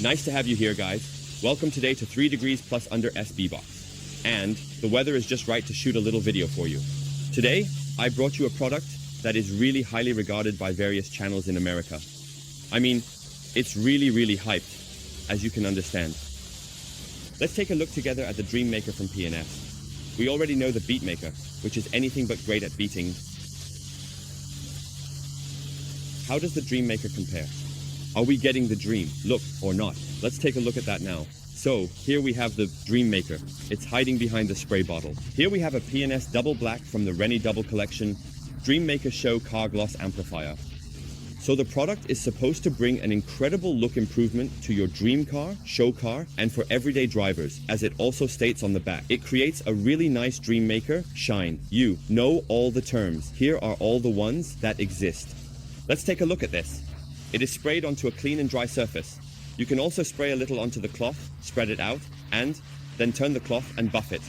Nice to have you here, guys. Welcome today to 3 degrees plus under SB box. And the weather is just right to shoot a little video for you. Today, I brought you a product that is really highly regarded by various channels in America. I mean, it's really hyped, as you can understand. Let's take a look together at the Dream Maker from P&S. We already know the Beat Maker, which is anything but great at beating. How does the Dream Maker compare? Are we getting the dream look or not? Let's take a look at that now. So here we have the Dream Maker. It's hiding behind the spray bottle. Here we have a P&S Double Black from the Rennie Double Collection Dream Maker Show Car Gloss Amplifier. So the product is supposed to bring an incredible look improvement to your dream car, show car, and for everyday drivers, as it also states on the back. It creates a really nice Dream Maker shine. You know all the terms. Here are all the ones that exist. Let's take a look at this. It is sprayed onto a clean and dry surface. You can also spray a little onto the cloth, spread it out, and then turn the cloth and buff it.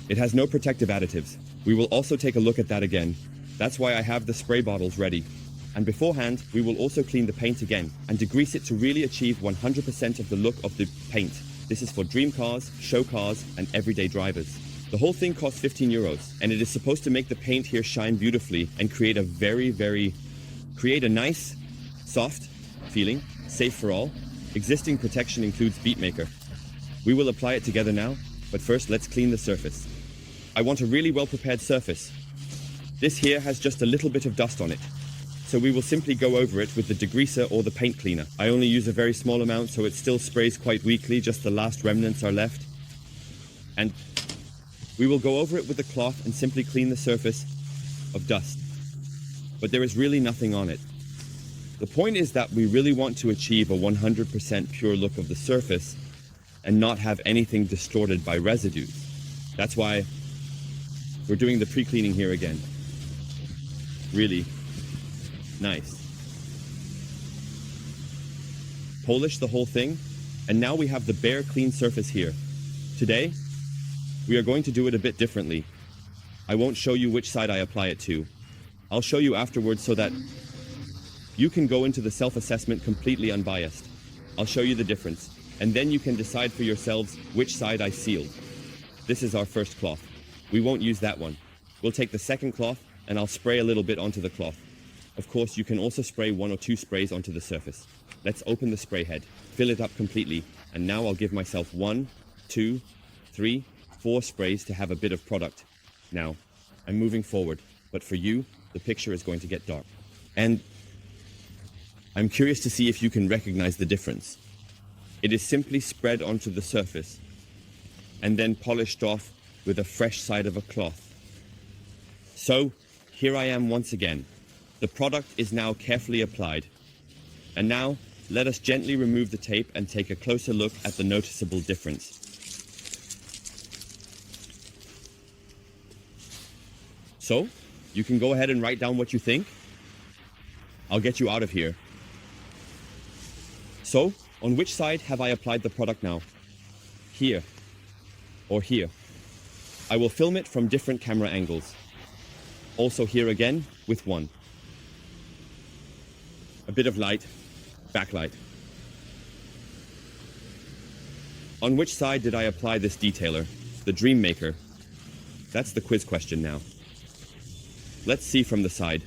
It has no protective additives. We will also take a look at that again. That's why I have the spray bottles ready. And beforehand, we will also clean the paint again and degrease it to really achieve 100% of the look of the paint. This is for dream cars, show cars, and everyday drivers. The whole thing costs 15 euros, and it is supposed to make the paint here shine beautifully and create a nice, soft feeling, safe for all. Existing protection includes Beat Maker. We will apply it together now, but first let's clean the surface. I want a really well-prepared surface. This here has just a little bit of dust on it, so we will simply go over it with the degreaser or the paint cleaner. I only use a very small amount, so it still sprays quite weakly, just the last remnants are left. And we will go over it with the cloth and simply clean the surface of dust. But there is really nothing on it. The point is that we really want to achieve a 100% pure look of the surface and not have anything distorted by residues. That's why we're doing the pre-cleaning here again. Really nice. Polish the whole thing, and now we have the bare clean surface here. Today, we are going to do it a bit differently. I won't show you which side I apply it to. I'll show you afterwards so that you can go into the self-assessment completely unbiased. I'll show you the difference, and then you can decide for yourselves which side I sealed. This is our first cloth. We won't use that one. We'll take the second cloth, and I'll spray a little bit onto the cloth. Of course, you can also spray 1 or 2 sprays onto the surface. Let's open the spray head, fill it up completely, and now I'll give myself 1, 2, 3, 4 sprays to have a bit of product. Now, I'm moving forward, but for you, the picture is going to get dark. And I'm curious to see if you can recognize the difference. It is simply spread onto the surface and then polished off with a fresh side of a cloth. So, here I am once again. The product is now carefully applied. And now, let us gently remove the tape and take a closer look at the noticeable difference. So, you can go ahead and write down what you think. I'll get you out of here. So, on which side have I applied the product now? Here or here? I will film it from different camera angles. Also here again with one. A bit of light, backlight. On which side did I apply this detailer, the Dream Maker? That's the quiz question now. Let's see from the side.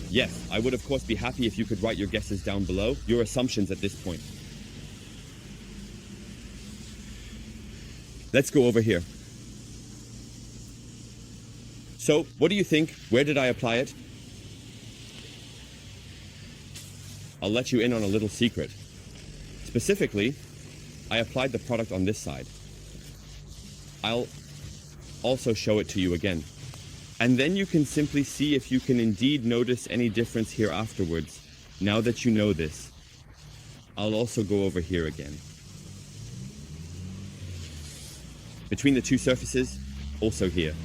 Yes, I would of course be happy if you could write your guesses down below, your assumptions at this point. Let's go over here. So, what do you think? Where did I apply it? I'll let you in on a little secret. Specifically, I applied the product on this side. I'll also show it to you again. And then you can simply see if you can indeed notice any difference here afterwards. Now that you know this, I'll also go over here again. Between the two surfaces, also here,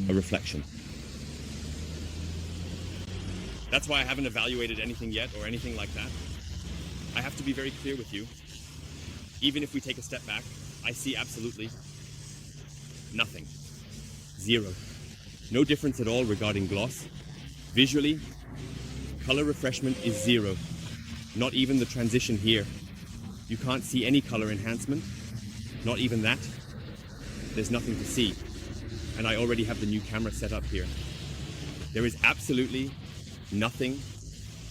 a reflection. That's why I haven't evaluated anything yet or anything like that. I have to be very clear with you. Even if we take a step back, I see absolutely nothing. Zero. No difference at all regarding gloss. Visually, Color refreshment is 0. Not even the transition here. You can't see any color enhancement. Not even that. There's nothing to see. And I already have the new camera set up here. There is absolutely nothing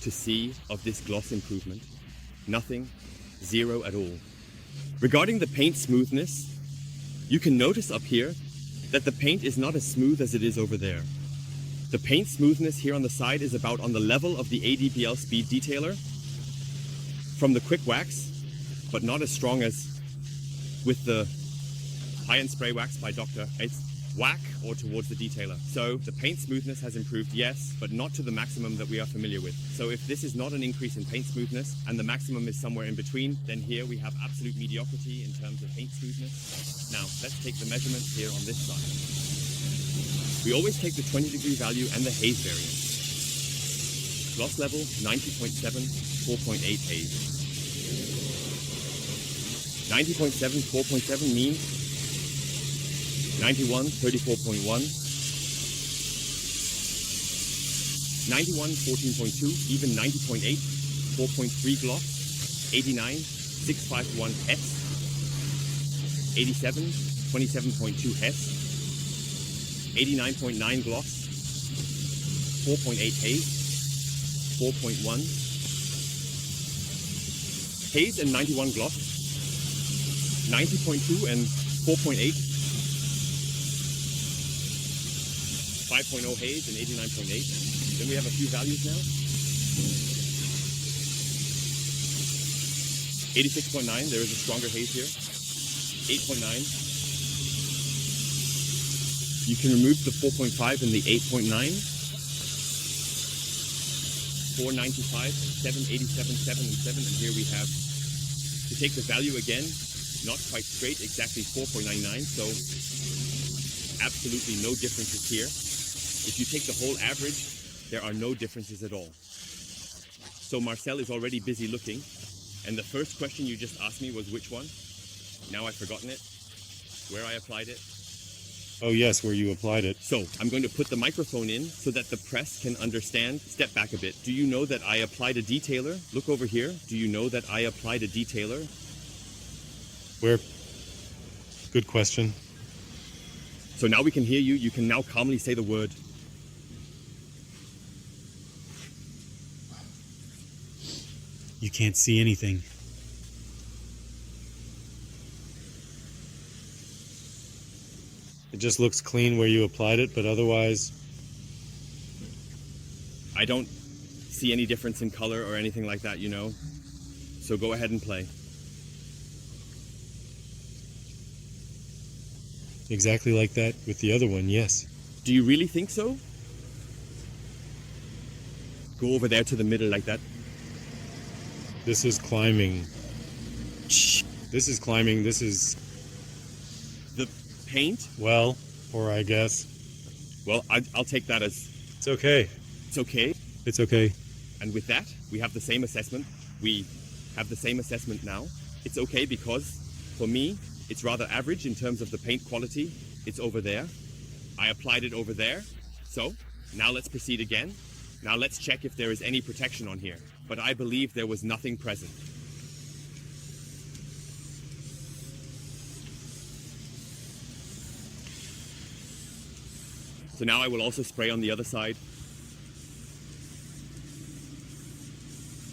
to see of this gloss improvement. Nothing. 0 at all. Regarding the paint smoothness, you can notice up here that the paint is not as smooth as it is over there. The paint smoothness here on the side is about on the level of the ADPL Speed Detailer from the quick wax, but not as strong as with the high-end spray wax by Dr. It's whack or towards the detailer. So the paint smoothness has improved, yes, but not to the maximum that we are familiar with. So if this is not an increase in paint smoothness and the maximum is somewhere in between, then here we have absolute mediocrity in terms of paint smoothness. Now let's take the measurements here on this side. We always take the 20-degree value and the haze variance. Gloss level 90.7, 4.8 haze. 90.7, 4.7 means 91, 34.1, 91, 14.2, even 90.8, 4.3 gloss, 89, 651 S, 87, 27.2 S, 89.9 gloss, 4.8 haze, 4.1 haze and 91 gloss, 90.2 and 4.8, 5.0 haze and 89.8. Then we have a few values now. 86.9, there is a stronger haze here. 8.9. You can remove the 4.5 and the 8.9. 495, 787, 7 and 7, and here we have, to take the value again, not quite straight, exactly 4.99, so absolutely no differences here. If you take the whole average, there are no differences at all. So Marcel is already busy looking, and the first question you just asked me was which one? Now I've forgotten it, where I applied it. Oh yes, where you applied it. So I'm going to put the microphone in so that the press can understand. Step back a bit. Do you know that I applied a detailer? Look over here. Do you know that I applied a detailer? Where? Good question. So now we can hear you. You can now calmly say the word. You can't see anything. It just looks clean where you applied it, but otherwise... I don't see any difference in color or anything like that, you know. So go ahead and play. Exactly like that with the other one, yes. Do you really think so? Go over there to the middle like that. This is climbing. This is climbing, this is... The paint? Well, or I guess. Well, I'll take that as... It's okay. It's okay? It's okay. And with that, we have the same assessment. We have the same assessment now. It's okay because, for me, it's rather average in terms of the paint quality. It's over there. I applied it over there. So, now let's proceed again. Now let's check if there is any protection on here. But I believe there was nothing present. So now I will also spray on the other side.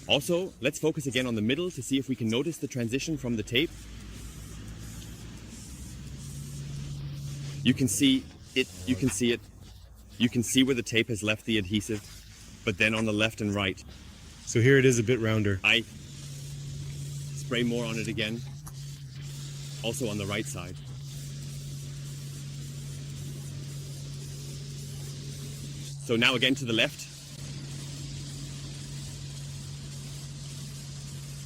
Also, let's focus again on the middle to see if we can notice the transition from the tape. You can see it, you can see it. You can see where the tape has left the adhesive, but then on the left and right. So here it is a bit rounder. I spray more on it again, also on the right side. So now again to the left.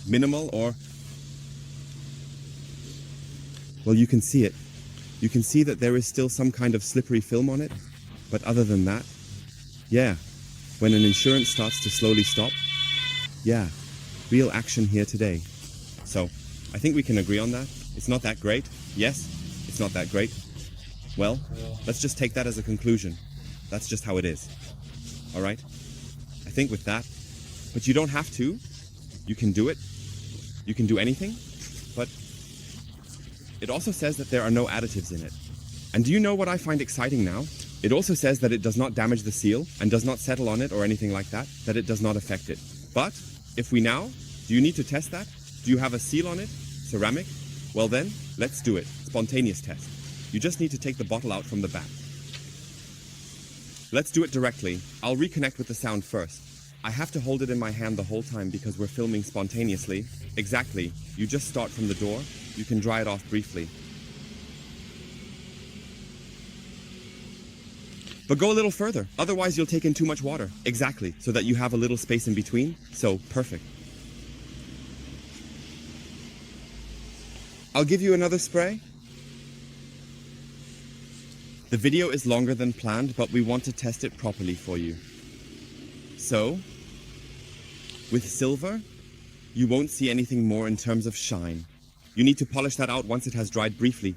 Minimal or... Well, you can see it. You can see that there is still some kind of slippery film on it, but other than that, yeah, when an insurance starts to slowly stop, yeah, real action here today. So, I think we can agree on that. It's not that great. Yes, it's not that great. Well, let's just take that as a conclusion. That's just how it is. All right? I think with that, But you don't have to. You can do it. You can do anything. But it also says that there are no additives in it. And do you know what I find exciting now? It also says that it does not damage the seal and does not settle on it or anything like that, that it does not affect it. But if we now, do you need to test that? Do you have a seal on it? Ceramic? Well then, let's do it. Spontaneous test. You just need to take the bottle out from the back. Let's do it directly. I'll reconnect with the sound first. I have to hold it in my hand the whole time because we're filming spontaneously. Exactly. You just start from the door. You can dry it off briefly. But go a little further, otherwise you'll take in too much water. Exactly, so that you have a little space in between. So, perfect. I'll give you another spray. The video is longer than planned, but we want to test it properly for you. So, with silver, you won't see anything more in terms of shine. You need to polish that out once it has dried briefly.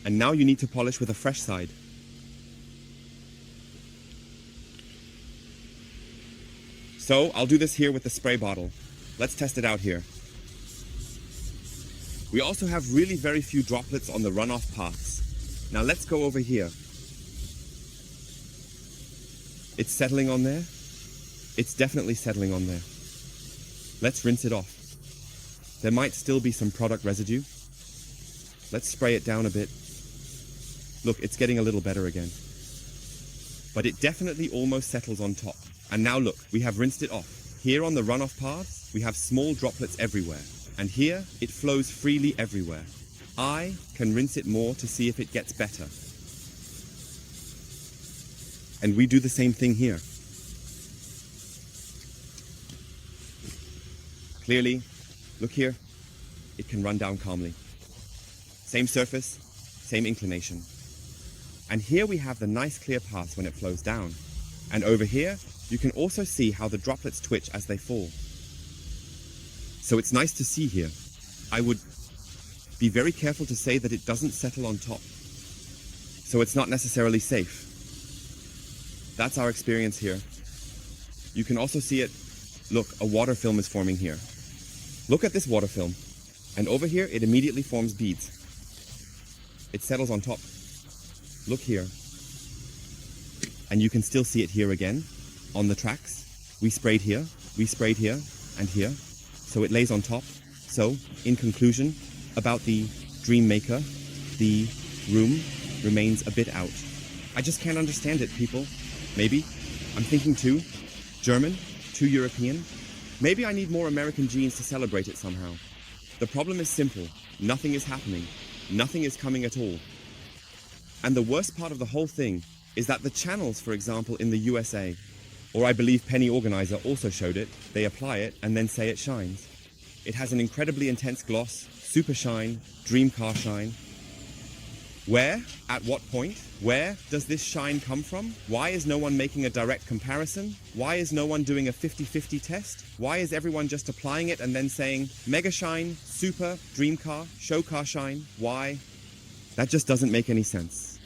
And now you need to polish with a fresh side. So, I'll do this here with the spray bottle. Let's test it out here. We also have really very few droplets on the runoff paths. Now let's go over here. It's settling on there. It's definitely settling on there. Let's rinse it off. There might still be some product residue. Let's spray it down a bit. Look, it's getting a little better again. But it definitely almost settles on top. And now look, we have rinsed it off. Here on the runoff paths, we have small droplets everywhere. And here, it flows freely everywhere. I can rinse it more to see if it gets better. And we do the same thing here. Clearly, look here, it can run down calmly. Same surface, same inclination. And here we have the nice clear paths when it flows down. And over here, you can also see how the droplets twitch as they fall. So it's nice to see here. I would be very careful to say that it doesn't settle on top. So it's not necessarily safe. That's our experience here. You can also see it. Look, a water film is forming here. Look at this water film. And over here, it immediately forms beads. It settles on top. Look here. And you can still see it here again. On the tracks, we sprayed here, and here, so it lays on top. So, in conclusion, about the Dream Maker, the room remains a bit out. I just can't understand it, people. Maybe, I'm thinking too German, too European. Maybe I need more American genes to celebrate it somehow. The problem is simple. Nothing is happening. Nothing is coming at all. And the worst part of the whole thing is that the channels, for example, in the USA, or I believe Penny Organizer also showed it, they apply it and then say it shines. It has an incredibly intense gloss, super shine, dream car shine. Where? At what point? Where does this shine come from? Why is no one making a direct comparison? Why is no one doing a 50-50 test? Why is everyone just applying it and then saying, mega shine, super, dream car, show car shine? Why? That just doesn't make any sense.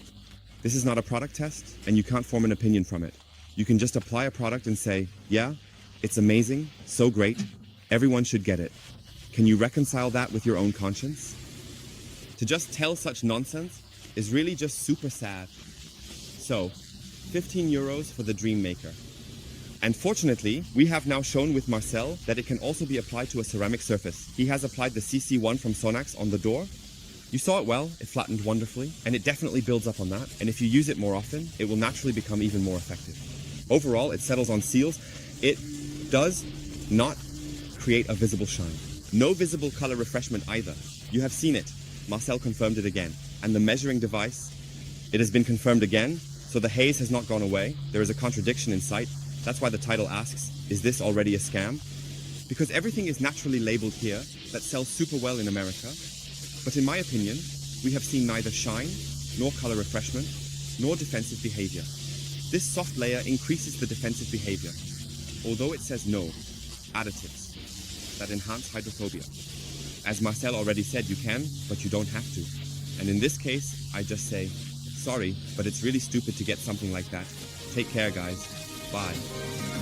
This is not a product test, and you can't form an opinion from it. You can just apply a product and say, yeah, it's amazing, so great, everyone should get it. Can you reconcile that with your own conscience? To just tell such nonsense is really just super sad. So, 15 euros for the Dream Maker. And fortunately, we have now shown with Marcel that it can also be applied to a ceramic surface. He has applied the CC1 from Sonax on the door. You saw it well, it flattened wonderfully, and it definitely builds up on that. And if you use it more often, it will naturally become even more effective. Overall, it settles on seals. It does not create a visible shine. No visible color refreshment either. You have seen it. Marcel confirmed it again. And the measuring device, it has been confirmed again. So the haze has not gone away. There is a contradiction in sight. That's why the title asks, is this already a scam? Because everything is naturally labeled here that sells super well in America. But in my opinion, we have seen neither shine, nor color refreshment, nor defensive behavior. This soft layer increases the defensive behavior, although it says no additives that enhance hydrophobia. As Marcel already said, you can, but you don't have to. And in this case, I just say, sorry, but it's really stupid to get something like that. Take care, guys. Bye.